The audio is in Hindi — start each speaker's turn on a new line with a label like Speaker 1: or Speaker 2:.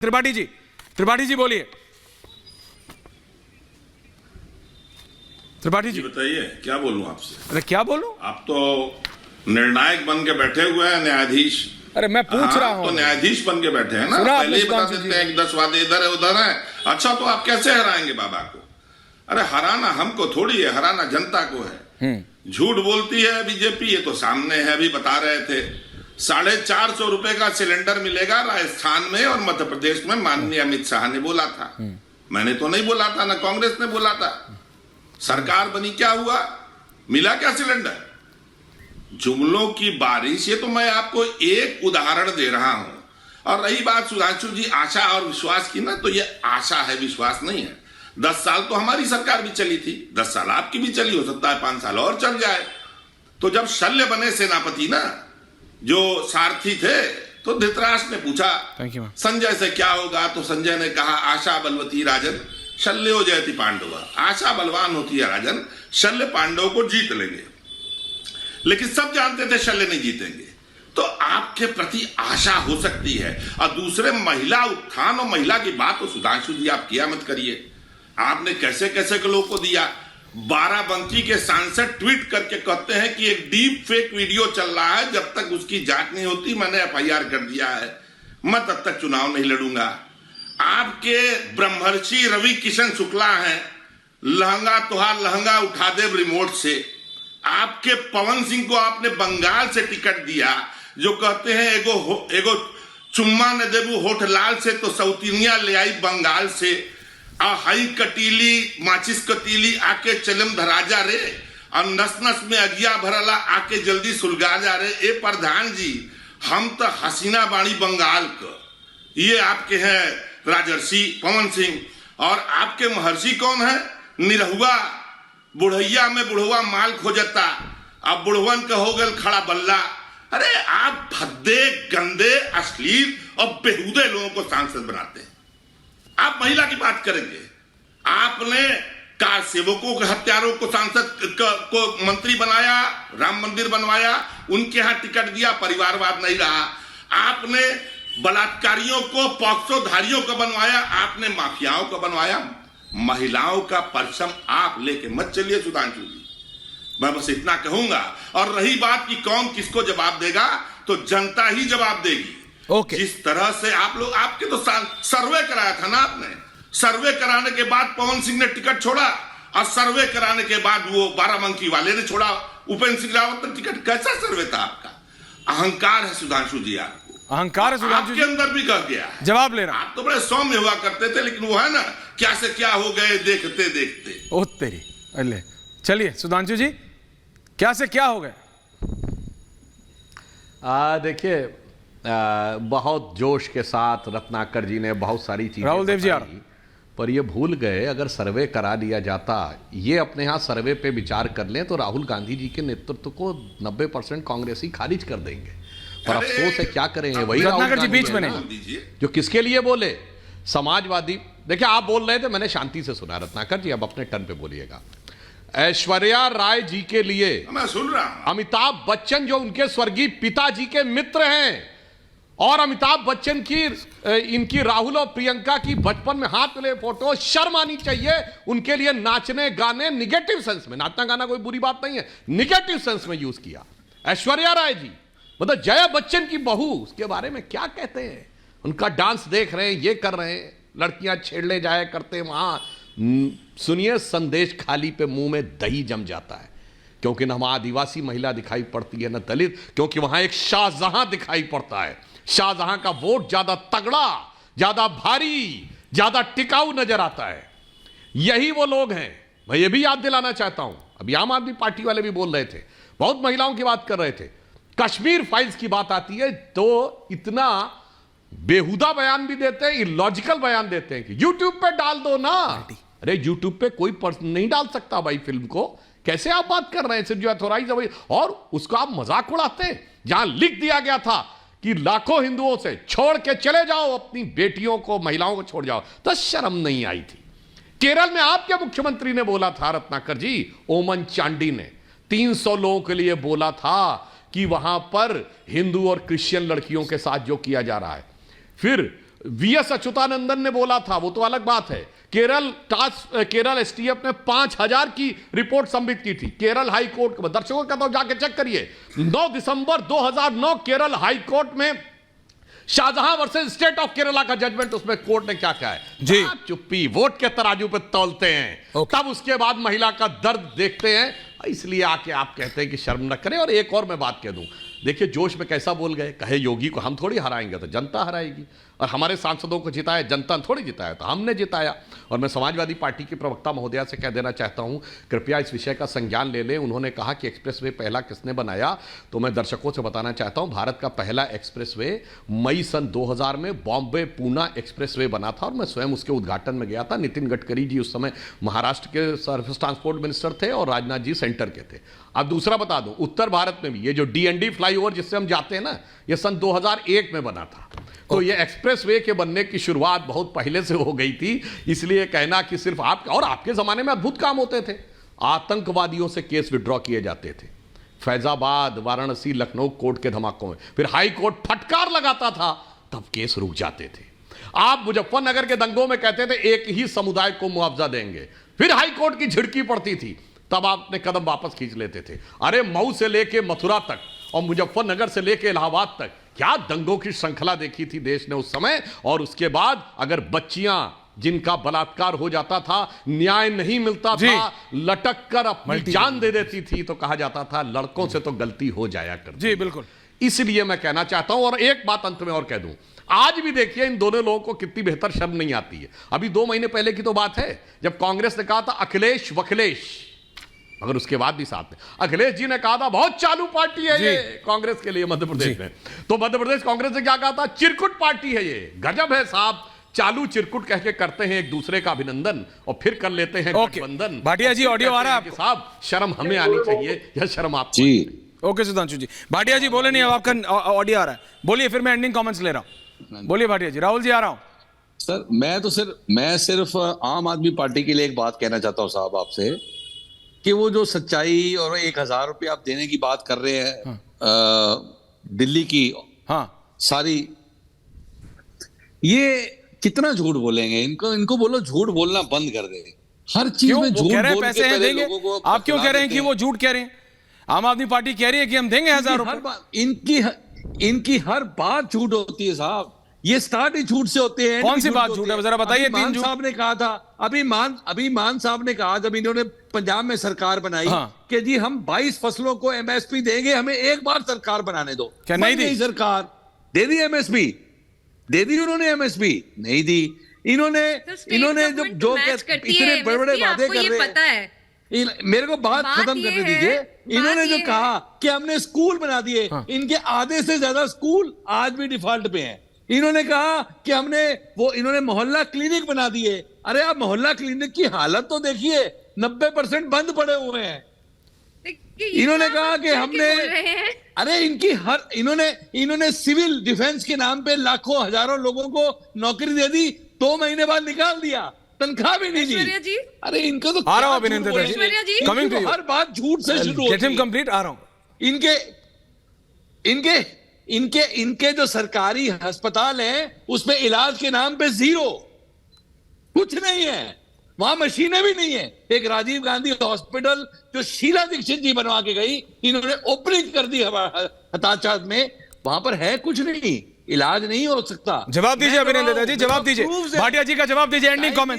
Speaker 1: त्रिपाठी जी बोलिए। त्रिपाठी जी
Speaker 2: बताइए, क्या बोलूं आपसे?
Speaker 1: अरे क्या बोलूं?
Speaker 2: आप तो निर्णायक बन के बैठे हुए हैं, न्यायाधीश।
Speaker 1: अरे मैं पूछ रहा हूं।
Speaker 2: तो न्यायाधीश बन के बैठे हैं ना,
Speaker 1: सुना
Speaker 2: पहले ही बता
Speaker 1: आपने
Speaker 2: देते हैं कि 10 वादे इधर है उधर है। अच्छा, तो आप कैसे हराएंगे बाबा को? अरे हराना हमको थोड़ी है, हराना जनता को है। झूठ बोलती है बीजेपी, ये तो सामने है, अभी बता रहे थे 450 रुपए का सिलेंडर मिलेगा राजस्थान में और मध्य प्रदेश में। माननीय अमित शाह ने बोला था, मैंने तो नहीं बोला था, ना कांग्रेस ने बोला था। सरकार बनी, क्या हुआ? मिला क्या सिलेंडर? जुमलों की बारिश। ये तो मैं आपको एक उदाहरण दे रहा हूं। और रही बात सुधांशु जी आशा और विश्वास की ना, तो ये आशा है, विश्वास नहीं है। 10 साल तो हमारी सरकार भी चली थी, 10 साल आपकी भी चली, हो सकता है 5 साल और चल जाए। तो जब शल्य बने सेनापति ना, जो सारथी थे, तो धृतराष्ट्र ने पूछा संजय से क्या होगा, तो संजय ने कहा आशा बलवती राजन शल्यो जयति पांडव। आशा बलवान होती है राजन, शल्य पांडव को जीत लेंगे। लेकिन सब जानते थे शल्य नहीं जीतेंगे। तो आपके प्रति आशा हो सकती है। और दूसरे, महिला उत्थान और महिला की बात तो सुधांशु जी आप किया मत करिए। आपने कैसे कैसे के लोग को दिया। बाराबंकी के सांसद ट्वीट करके कहते हैं कि एक डीप फेक वीडियो चल रहा है, जब तक उसकी जांच नहीं होती मैंने FIR कर दिया है, मैं तब तक चुनाव नहीं लड़ूंगा। आपके ब्रह्मर्षि रवि किशन शुक्ला हैं, लहंगा तुहार लहंगा उठा दे रिमोट से। आपके पवन सिंह को आपने बंगाल से टिकट दिया, जो कहते हैं एगो चुम्मा न देबू होठ लाल से, तो सौतीनिया ले आई बंगाल से। हाई कटीली माचिस कटीली आके चलम धराजा रे, और नस नस में अगिया भरला आके जल्दी सुलगा जा रे। ए प्रधान जी, हम तो हसीना बाणी बंगाल का, ये आपके हैं राजर्षि पवन सिंह। और आपके महर्षि कौन है? निरहुआ। बुढ़ैया में बुढ़वा माल खोजता, अब बुढ़वन का हो गल खड़ा बल्ला। अरे आप भद्दे गंदे अश्लील और बेहुदे लोगों को सांसद बनाते हैं। आप महिला की बात करेंगे, आपने कार सेवकों के हत्यारों को सांसद को मंत्री बनाया, राम मंदिर बनवाया, उनके यहां टिकट दिया, परिवारवाद नहीं रहा। आपने बलात्कारियों को पॉक्सो धारियों को बनवाया, आपने माफियाओं को बनवाया। महिलाओं का परचम आप लेके मत चलिए सुधांशु जी, मैं बस इतना कहूंगा। और रही बात कि कौन किसको जवाब देगा, तो जनता ही जवाब देगी। जिस तरह से आप लोग, आपके तो सर्वे कराया था ना आपने, सर्वे कराने के बाद पवन सिंह ने टिकट छोड़ा, और सर्वे कराने के बाद वो बाराबंकी वाले ने छोड़ा, उपेंद्र सिंह रावत ने टिकट। कैसा सर्वे था आपका? अहंकार है सुधांशु जी, आपको अहंकार है सुधांशु जी, अंदर भी कह गया है। जवाब ले रहा, आप तो बड़े सौम्य हुआ करते थे, लेकिन वो है ना, क्या से क्या हो गए देखते देखते।
Speaker 1: ओ तेरी अल्ले। चलिए सुधांशु जी, क्या से क्या हो गए?
Speaker 3: देखिए, बहुत जोश के साथ रत्नाकर जी ने बहुत सारी चीजें
Speaker 1: राहुल देव जी
Speaker 3: पर ये भूल गए, अगर सर्वे करा लिया जाता, ये अपने यहाँ सर्वे पे विचार कर लें, तो राहुल गांधी जी के नेतृत्व को 90% कांग्रेसी खारिज कर देंगे। पर अफसोस है, क्या करें, वही
Speaker 1: रत्नाकर जी बीच में
Speaker 3: जो किसके लिए बोले, समाजवादी। देखिए, आप बोल रहे थे, मैंने शांति से सुना। रत्नाकर जी अब अपने टर्न पे बोलिएगा। ऐश्वर्या राय जी के लिए
Speaker 2: मैं सुन रहा हूं।
Speaker 3: अमिताभ बच्चन जो उनके स्वर्गीय पिताजी के मित्र हैं, और अमिताभ बच्चन की इनकी राहुल और प्रियंका की बचपन में हाथ मिले फोटो, शर्म आनी चाहिए। उनके लिए नाचने गाने निगेटिव सेंस में, नाचना गाना कोई बुरी बात नहीं है, निगेटिव सेंस में यूज किया। ऐश्वर्या राय जी, मतलब जया बच्चन की बहू, उसके बारे में क्या कहते हैं? उनका डांस देख रहे हैं, ये कर रहे हैं, लड़कियां छेड़ले जाया करते वहां। सुनिए, संदेश खाली पे मुंह में दही जम जाता है, क्योंकि न वहां आदिवासी महिला दिखाई पड़ती है, न दलित, क्योंकि वहां एक शाहजहां दिखाई पड़ता है। शाहजहां का वोट ज्यादा तगड़ा, ज्यादा भारी, ज्यादा टिकाऊ नजर आता है। यही वो लोग हैं। मैं ये भी याद दिलाना चाहता हूं, अभी आम आदमी पार्टी वाले भी बोल रहे थे, बहुत महिलाओं की बात कर रहे थे, कश्मीर फाइल्स की बात आती है तो इतना बेहुदा बयान भी देते हैं, इलॉजिकल बयान देते हैं कि यूट्यूब पे डाल दो ना। अरे यूट्यूब पे कोई पर्सन नहीं डाल सकता भाई फिल्म को, कैसे आप बात कर रहे हैं? सिर्फ जो अथोराइज है, और उसको आप मजाक उड़ाते हैं। जहां लिख दिया गया था कि लाखों हिंदुओं से छोड़ के चले जाओ, अपनी बेटियों को, महिलाओं को छोड़ जाओ, तो शर्म नहीं आई थी। केरल में आपके मुख्यमंत्री ने बोला था, रत्नाकर जी, ओमन चांडी ने 300 लोगों के लिए बोला था कि वहां पर हिंदू और क्रिश्चियन लड़कियों के साथ जो किया जा रहा है। फिर वीएस अच्युतानंदन ने बोला था, वो तो अलग बात है। केरल एसटीएफ ने 5000 की रिपोर्ट सबमिट की थी केरल हाई कोर्ट में। दर्शकों का तो जाके चेक करिए, 9 दिसंबर 2009 केरल हाई कोर्ट में Shahjahan versus state of Kerala का जजमेंट, उसमें कोर्ट ने क्या कहा है
Speaker 1: जी,
Speaker 3: चुप्पी, वोट के तराजू पे तौलते हैं, तब उसके बाद महिला का दर्द देखते हैं, इसलिए आके आप कहते हैं कि शर्म न करें। और एक और मैं बात कह दूं, देखिए जोश में कैसा बोल गए, कहे योगी को हम थोड़ी हराएंगे, तो जनता हराएगी, और हमारे सांसदों को जिताया जनता ने थोड़ी जिताया, तो हमने जिताया। और मैं समाजवादी पार्टी के प्रवक्ता महोदया से कह देना चाहता हूं, कृपया इस विषय का संज्ञान ले लें। उन्होंने कहा कि एक्सप्रेसवे पहला किसने बनाया, तो मैं दर्शकों से बताना चाहता हूं, भारत का पहला एक्सप्रेसवे मई सन 2000 में बॉम्बे पूना एक्सप्रेसवे बना था, और मैं स्वयं उसके उद्घाटन में गया था। नितिन गडकरी जी उस समय महाराष्ट्र के सर्विस ट्रांसपोर्ट मिनिस्टर थे और राजनाथ जी सेंटर के थे। अब दूसरा बता दूं, उत्तर भारत में भी ये जो डीएनडी फ्लाईओवर जिससे हम जाते हैं ना, ये सन 2001 में बना था। तो ये एक्सप्रेसवे के बनने की शुरुआत बहुत पहले से हो गई थी, इसलिए कहना कि सिर्फ आप और आपके जमाने में अद्भुत काम होते थे। आतंकवादियों से केस विड्रॉ किए जाते थे, फैजाबाद, वाराणसी, लखनऊ कोर्ट के धमाकों में, फिर हाई कोर्ट फटकार लगाता था, तब केस रुक जाते थे। आप मुजफ्फरनगर के दंगों में कहते थे एक ही समुदाय को मुआवजा देंगे, फिर हाई कोर्ट की झिड़की पड़ती थी, तब आप अपने कदम वापस खींच लेते थे। अरे मऊ से लेके मथुरा तक और मुजफ्फरनगर से लेके इलाहाबाद तक क्या दंगों की श्रृंखला देखी थी देश ने उस समय। और उसके बाद अगर बच्चियां जिनका बलात्कार हो जाता था, न्याय नहीं मिलता था, लटक कर अपनी जान दे देती थी, तो कहा जाता था लड़कों से तो गलती हो जाया करती।
Speaker 1: जी बिल्कुल।
Speaker 3: इसलिए मैं कहना चाहता हूं, और एक बात अंत में और कह दूं, आज भी देखिए इन दोनों लोगों को कितनी बेहतर शर्म नहीं आती है। अभी 2 महीने पहले की तो बात है जब कांग्रेस ने कहा था अखिलेश वखिलेश, मगर उसके बाद भी साथ में अखिलेश जी ने कहा था बहुत चालू पार्टी है ये कांग्रेस के लिए मध्य प्रदेश में। तो मध्य प्रदेश कांग्रेस ने क्या कहा था, चिरकुट पार्टी है ये, गजब है साहब, चालू चिरकुट कह के करते हैं एक दूसरे का अभिनंदन और फिर कर लेते हैं गठबंधन।
Speaker 1: भाटिया जी ऑडियो आ रहा है
Speaker 3: साहब, शर्म हमें आनी चाहिए या शर्म आप
Speaker 4: जी।
Speaker 1: ओके सुधांशु जी, भाटिया जी बोले नहीं, अब आपका ऑडियो आ रहा है, बोलिए, फिर मैं एंडिंग कमेंट्स ले रहा हूं। बोलिए भाटिया जी। राहुल जी आ रहा हूं
Speaker 4: सर। मैं सिर्फ आम आदमी पार्टी के लिए एक बात कहना चाहता हूं साहब आपसे, कि वो जो सच्चाई और 1000 रुपये आप देने की बात कर रहे हैं, दिल्ली की सारी, ये कितना झूठ बोलेंगे, इनको बोलो झूठ बोलना बंद कर दे। हर चीज में झूठ बोल के
Speaker 1: पैसे हैं देंगे, आप क्यों कह रहे हैं कि वो झूठ कह रहे हैं? आम आदमी पार्टी कह रही है कि हम देंगे 1000 रुपए।
Speaker 4: इनकी हर बात झूठ होती है साहब, ये स्टार्ट ही झूठ से होते हैं।
Speaker 1: कौन सी बात झूठ है, जरा बताइए।
Speaker 4: मान साहब ने कहा था, अभी मान साहब ने कहा जब इन्होंने पंजाब में सरकार बनाई कि जी हम 22 फसलों को एमएसपी देंगे, हमें एक बार सरकार बनाने दो।
Speaker 1: क्या नहीं दी
Speaker 4: सरकार? दे दी एमएसपी, दे दी उन्होंने एमएसपी, नहीं दी इन्होंने जो इतने बड़े बड़े वादे कर रहे हैं। मेरे को बात खत्म करने दीजिए। इन्होंने जो कहा कि हमने स्कूल बना दिए, इनके आधे से ज्यादा स्कूल आज भी डिफॉल्ट पे हैं। इन्होंने कहा कि इन्होंने मोहल्ला क्लिनिक बना दिए। अरे आप मोहल्ला क्लिनिक की हालत तो देखिए, 90% बंद पड़े हुए हैं। इन्होंने कहा कि इन्होंने सिविल डिफेंस के नाम पे लाखों हजारों लोगों को नौकरी दे दी, 2 महीने बाद निकाल दिया, तनख्वाह भी नहीं दी। अरे इनको तो
Speaker 1: आ रहा हूं अभिनंदन जी, कमिंग टू यू।
Speaker 4: हर बात झूठ से शुरू होती है।
Speaker 1: गेट हिम कंप्लीट, आ रहा हूं।
Speaker 4: इनके जो सरकारी अस्पताल हैं उसमें इलाज के नाम पे 0, कुछ नहीं है, वहां मशीनें भी नहीं है। एक राजीव गांधी हॉस्पिटल जो शीला दीक्षित जी बनवा के गई, इन्होंने ओपनिंग कर दी हताचार में, वहां पर है कुछ नहीं, इलाज नहीं हो सकता।
Speaker 1: जवाब दीजिए अभिनंदन जी, जवाब दीजिए, भाटिया जी का जवाब दीजिए, एंडिंग कमेंट्स।